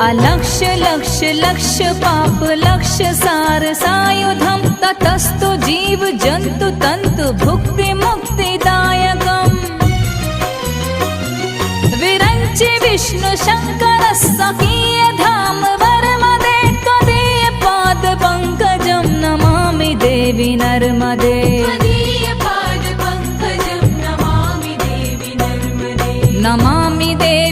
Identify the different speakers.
Speaker 1: अलक्ष लक्ष लक्ष पाप लक्ष सार सायुधम ततस्तु जीव जंतु तंतु भुक्ति मुक्तिदायकम् विरंचि विष्णु शंकर सकीय धाम वर्मदे त्वदीय पाद पंकजं नमामि देवी नर्मदे नमामि देवी